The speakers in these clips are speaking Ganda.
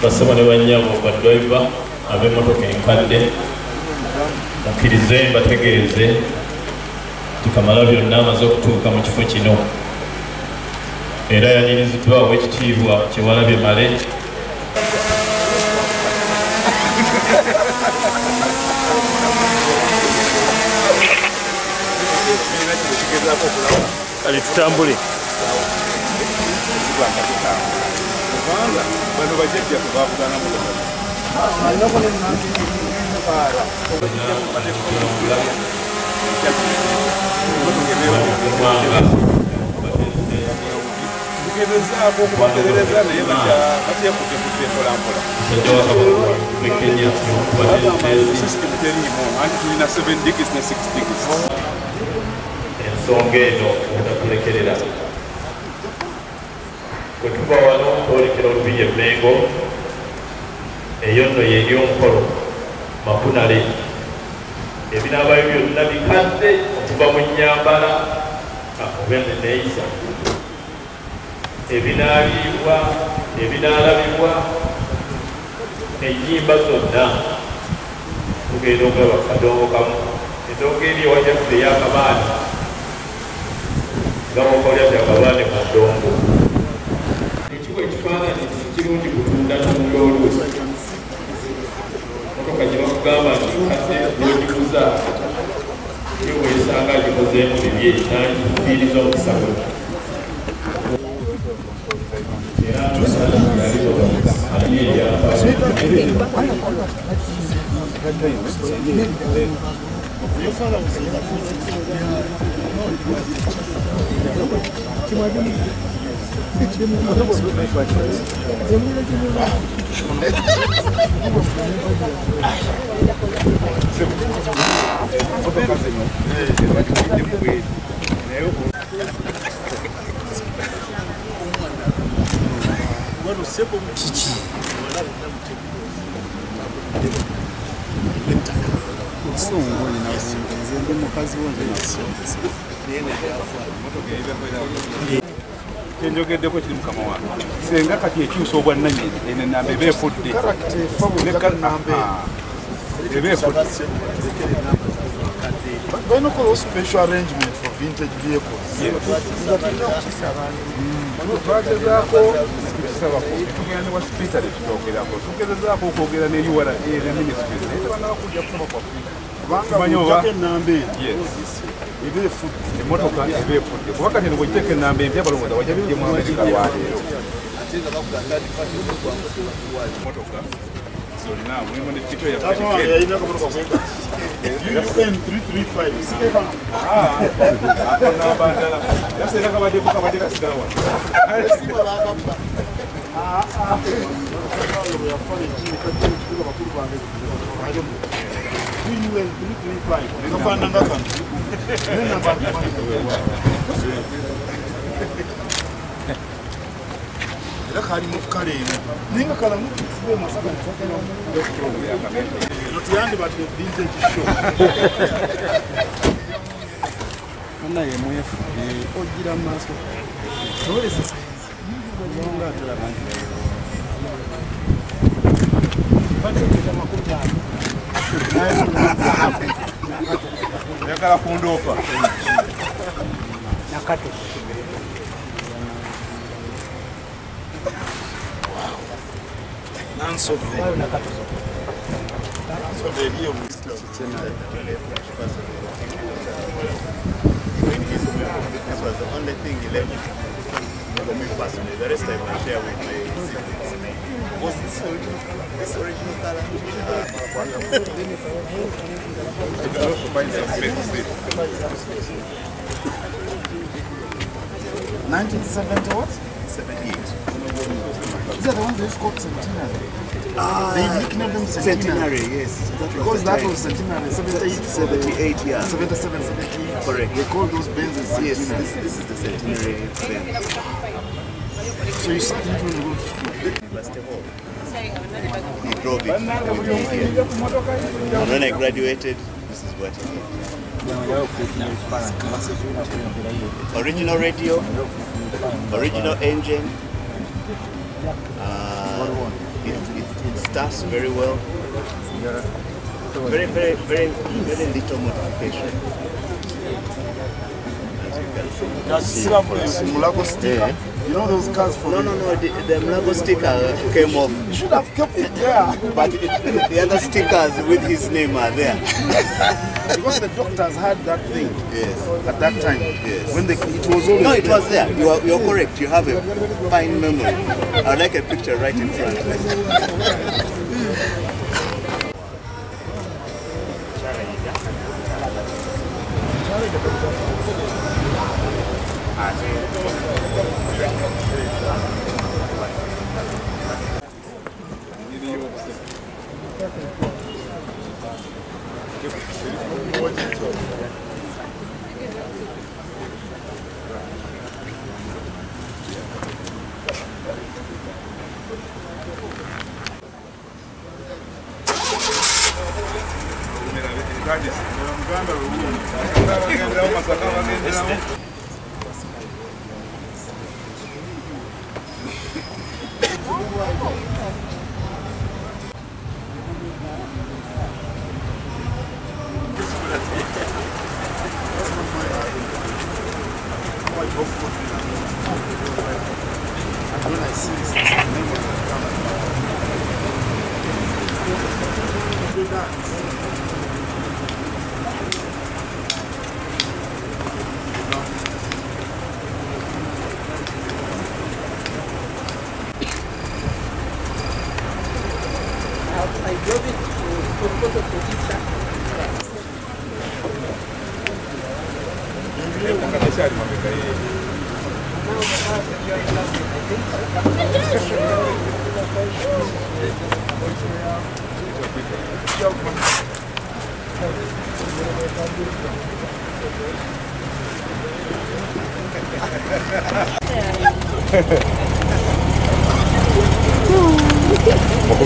Basema ne banyabo badriver ab'emmotoka enkadde mukkirize mbategeeze tikamala byonna amaze okutuuka mu kifo kino era yaniriziddwawo ekitiibwa Kyewalabye Male kale tutambule bano bajjajja kubavugana mu tugezezaako okubatereereza naye batyekudde mpolampola system teriimu anti tulina 7 degrees ne 6 degrees ensonga eno obutakulekerera bwe tuva wano twolekera olubiye Mmengo eyo nno y'ery'omukolo makunale ebinaabayo byonna bikadde okuva mu nnyambala oba neeyisa ebinaaliibwa ebinaalabibwa ennyimba zonna tugenda okulaba kadongo kamu endongo eri ewajjaffe ey'akabaani nga bokolya byakabaani mu ndongo ekiwa ekifaananyi kirungi kutunda n'omulolo motoka gye bakugamba nti kadde n'ogikuza ye weesanga agikozeemu bibye nangifiiriza omusago era ali eryapa kenjogeddeko kiri mukama wange senga kati ekyusa obwannannyini eno ennamba eba efudde eba efudde balina okukola special arrangement for vintage vehicles twagezaako kisabako tugenda ne wasipita tekitwogerako tugezezaako okwogera ne URA ne ministries naye tebannaba kujja kusoma kwaffe kubanga bw'ojjako ennamba eba efudde emmotoka eba efudde kuba kati ne bw'ogiteeka ennamba empya balowooza wajja bijje mu Amerika lwaleero emmotoka zonna mulimu ne tito yalina akamotoka kwega UN 335 akonamba ndala yaseera kabaddeko kabadde kasigala wano kafaananga kano era kalimu kale eno naye nga kalamu masaka no tuyandibadde vintage show Ana ye mwefu ogira maaso tolesa longa tulaba nti yakala kundoka nakato Nansove. So the real this was the only thing he left for me personally. The rest I will share with my siblings. Was this original color? You can also find some space. 1970 what? 78. These are the ones that's called centenary. They nicknamed them Centenary, yes. Because that was centenary. 78, yeah. 77, 78. Correct. They call those Benzes centenary. Yes, this is the centenary Benz. So you sat into the road to school? University Hall. He drove it with me here. And when I graduated, this is what he did. Original radio, original engine. It starts very well. Very little modification. Mulago sticker. You know those cars from... No, the Mulago sticker came off. You should have kept it there. But the other stickers with his name are there. Because the doctors had that thing. Yes. At that time. Yes. When it was always... No, it was there. You're correct. You have a fine memory. I'd like a picture right in front.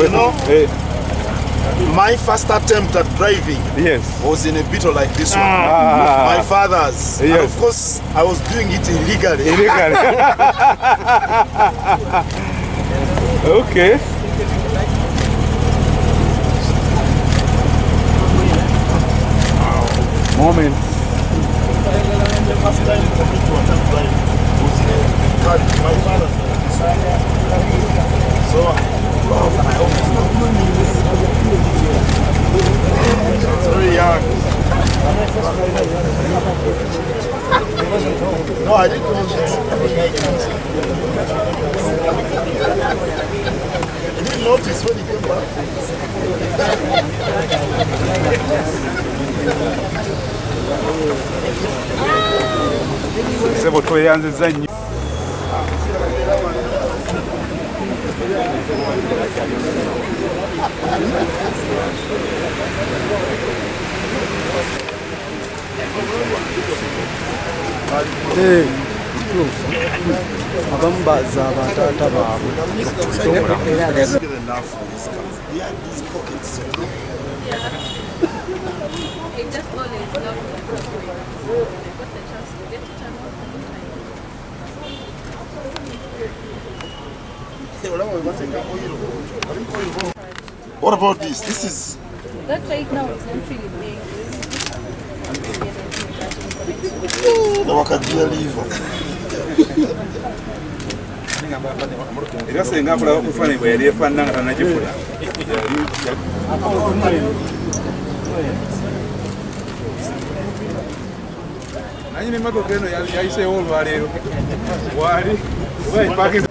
You know, my first attempt at driving was in a Beetle like this one. My father's. And of course, I was doing it illegally. Okay. Moment. The first time for me to attempt driving was in a car with my father's. So, I almost very young. No, I didn't know this. I didn't notice when he came back. Sebo tweyanziza nnyo. abamu baza abataata baabwe What about this? This is... That right now is not really big. The wakajia liver. Era senga kulaba kufana bwe yali efanana nga tanagifuna. Nanyi n'emmotoka eno yayiseewo olwaleero. Waali walipakiza.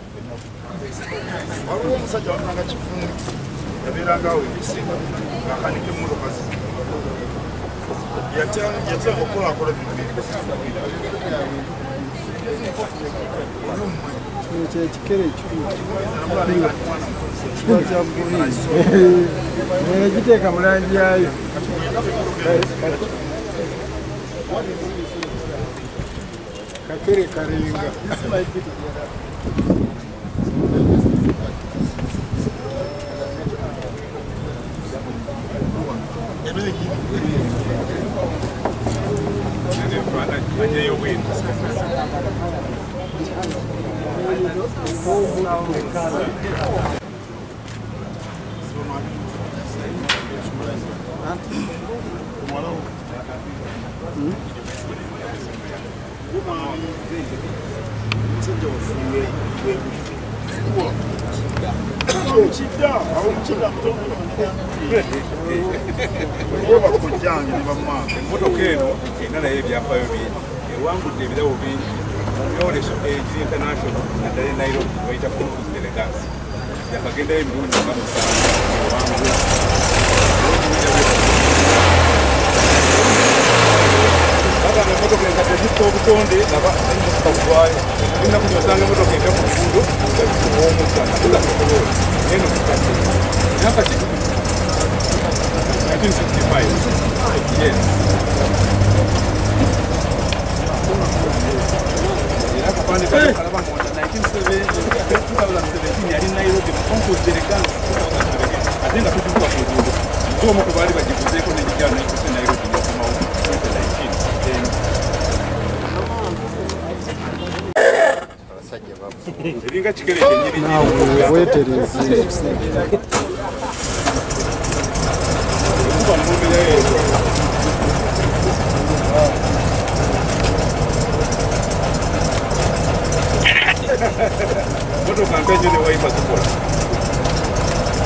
Waliwo omusajja watanga kifungi. Yabeeranga awo ebisinga ng'akanika emmotoka ze. Yatya okukolakola bintu ekikere kya bulisi negiteeka mu langi yayo kakere karenga Emmotoka eno erina naye ebyafaayo bingi ewangudde ebirabo bingi omyoleso egiri international naddala e Nairobi bayita Concours Delegates yakagendayo emirundi nga musanvu ewangula bagamba emmotoka enkadde zikka obutonde naba emmotoka bugwayo olinaku gyosanga emmotoka enta ku luguudo nga bikuba omukka nga tugasokoloola eno kikadde myaka ki 1965. Yes. Era kapande kalaba mu 2017 yali Nairobi mu Concours Delegates ate nga tutuuka ku luguudo omu ku baali bagikuzeeko n'ejijjayo n'ekuse Nairobi n'okomawo 2019. Eringa kikere kyennyini weetereze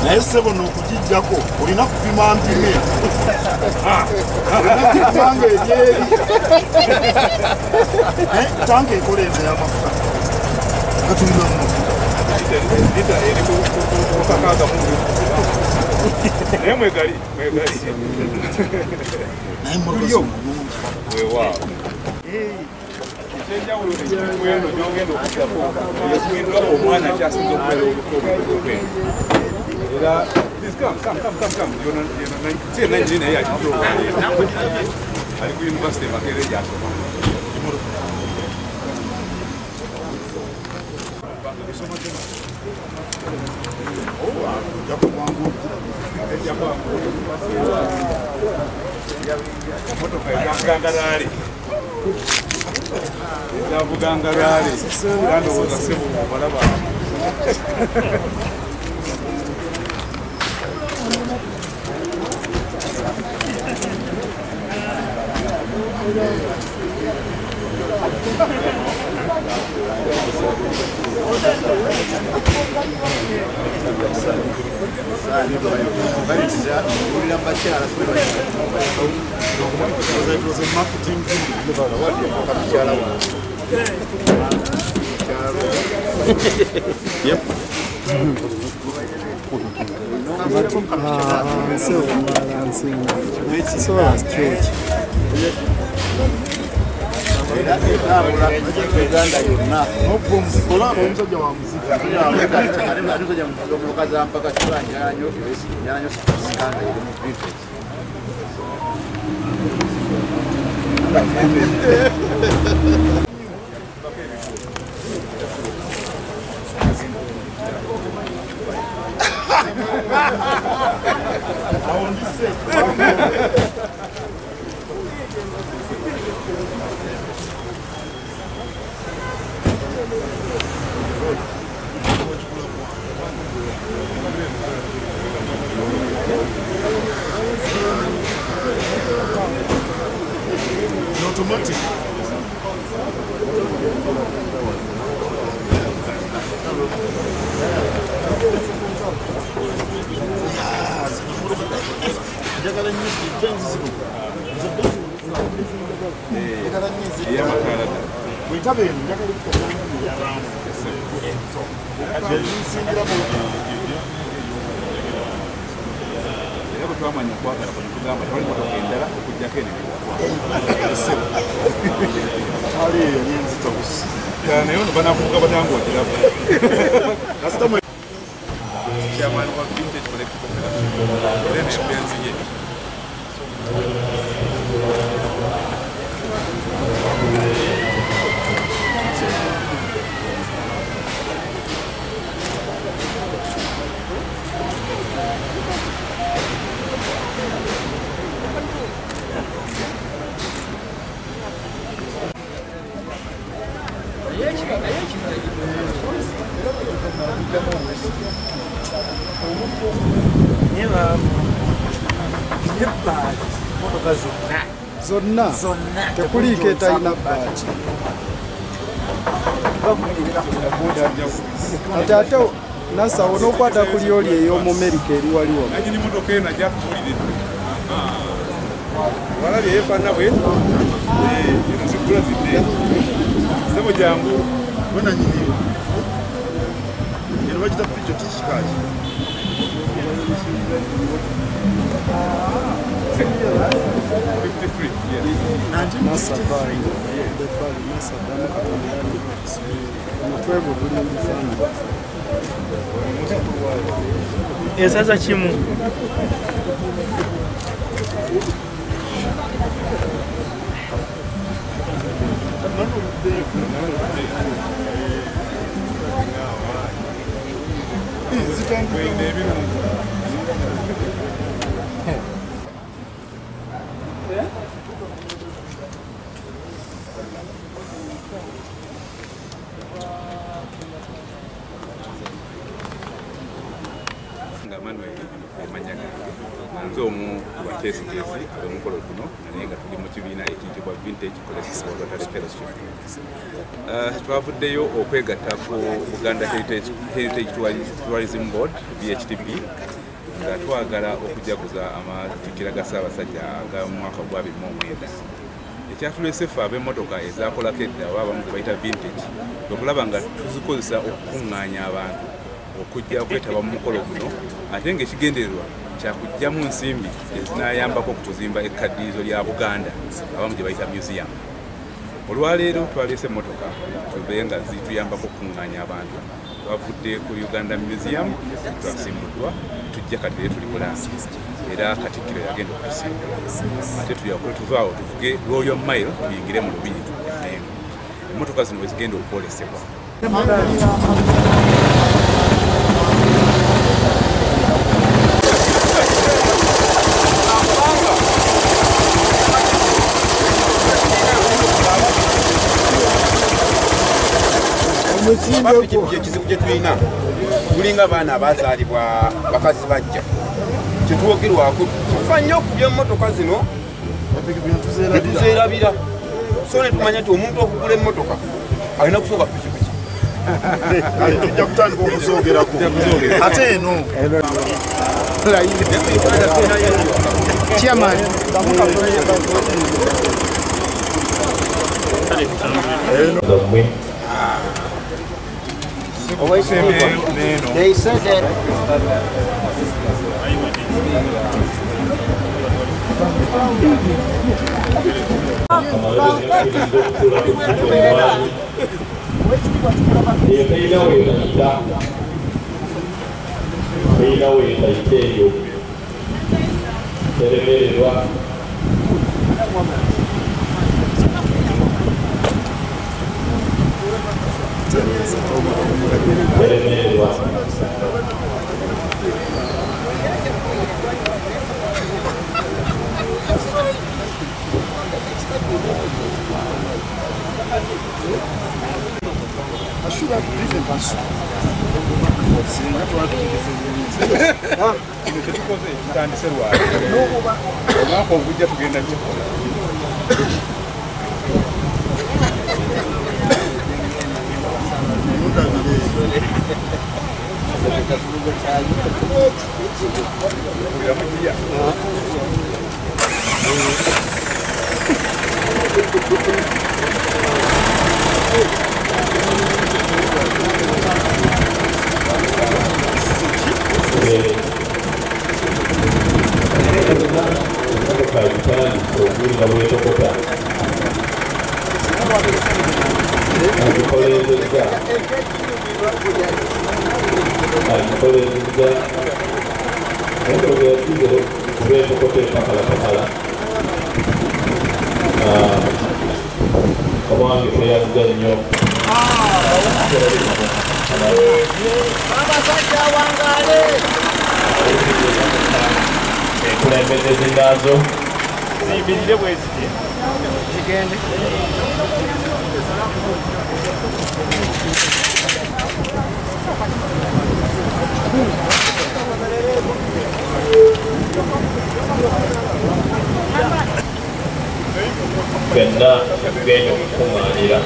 naye ssebo n'okugijjako olina kupima mpime olina kupimanga ebyeri tanka ekoleeza y'amafuta nga tulina mu mafuta naye mwegali naye mmotoka weewaawo ekyenjawulo ekirimu eno gy'ogenda okujjako ekugenda omwana akyasinza okubeera olukoobukweeno era sie nanyini naye yakijooga ali ku yunivasite Makerere gy'asoma motoka ezabugangalaali era ndowooza ssebo obalaba Uganda yonna omusikola omusajja wa muzika Automatic. Twamanya kwagala kugamba twali motoka endala okujjako naye ono banakuvuga batanga okirabo chairman wa Vintage Collective Cooperative Benzi ye zonna tekuliiko etalina bbaati ate ate nasawo n'okwata ku lyoli ey'omumerika eri waliwo nanyini motoka eno ajja kuwulire walabye yeefaana bwe eno zigula zidde sebo jangu wenanyini eno bagita pijo tikikaki esaza kimu nze omu wateesigezi ab'omukolo guno naye nga tuli mu kibiina ekiyitibwa Vintage Collective Fellowship. Twavuddeyo okwegatta ku Uganda Heritage Tourism Board BHTB nga twagala okujaguza amatikkira ga Ssaabasajja aga mwaka gwa 2009. Ekyatuleese ffe ab'emmotoka ezaakolako edda oba abamu ze bayita vintage okulaba nga tuzikozesa okukuŋŋaanya abantu okujja okwetaba mu mukolo guno ate ng'ekigendererwa kyakugjamu nsimbi ezinayambako okutuzimba ekkaddiyizo lya Buganda abamu gye bayita museum. Olwaleero twaleese emmotoka tube nga zituyambako okukuŋŋaanya abantu bavudde ku Uganda Museum twasimbuddwa tujja kati tuli Bulange era Katikkiro yagenda okutusimbula ate tuvaawo tuvuge Royal Mile tuyingire mu lubiri tuneemu emmotoka zino wezigenda okwolesebwa. Ekizibu kye tulina tulinga abaana abazaalibwa bakazi bajja kyetwogerwako tufa nnyo ku by'emmotoka zino netuzeerabira so ne tumanya nti omuntu okugula emmotoka alina kufuuka pikipiki tujja kutandika okuzoogerako ate eno chairman They said that I should have driven past. singa twatutegeeza kino kyetukoze tutandise lwaki omwaka ogujja tugenda kikola Kenda tugenda okukuŋŋaanira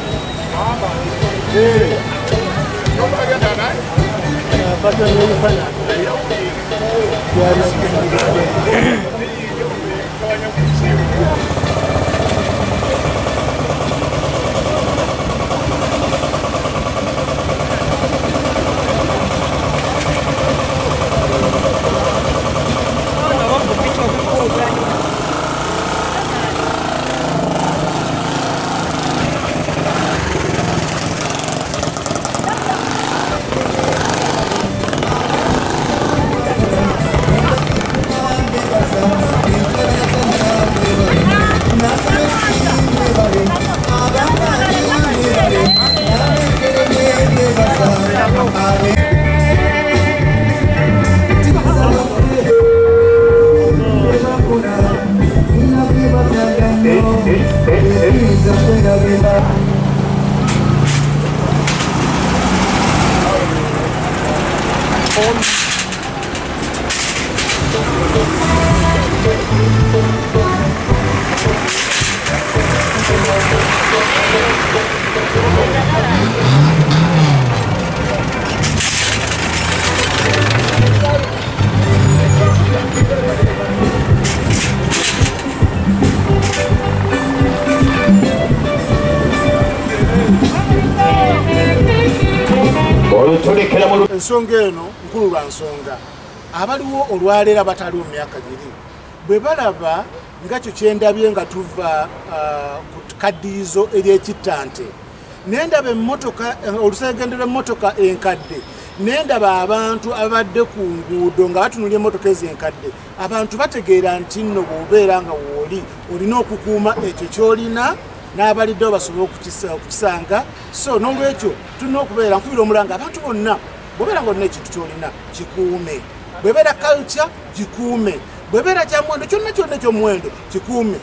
ensonga eno nkulu lwa nsonga abaliwo olwaleera bataliwo mu myaka giri bwe balaba nga kyo kyendabye nga tuva ku kaddiyizo ery'ekittante nendaba emmotoka oluseegende lw'emmotoka enkadde nendaba abantu abadde ku nguudo nga batunulya emmotoka ezo enkadde abantu bategeera nti nno bw'obeera nga wooli olina okukuuma ekyo ky'olina n'abaliddewo basobole okukisanga so n'olwekyo tulina okubeera nkubira omulanga abantu bonna bw'obeera nga olina ekintu ky'olina kikuume bw'ebeera culture kikuume bw'ebeera kya muwendo kyonna kyonna ekyomuwendo kikuume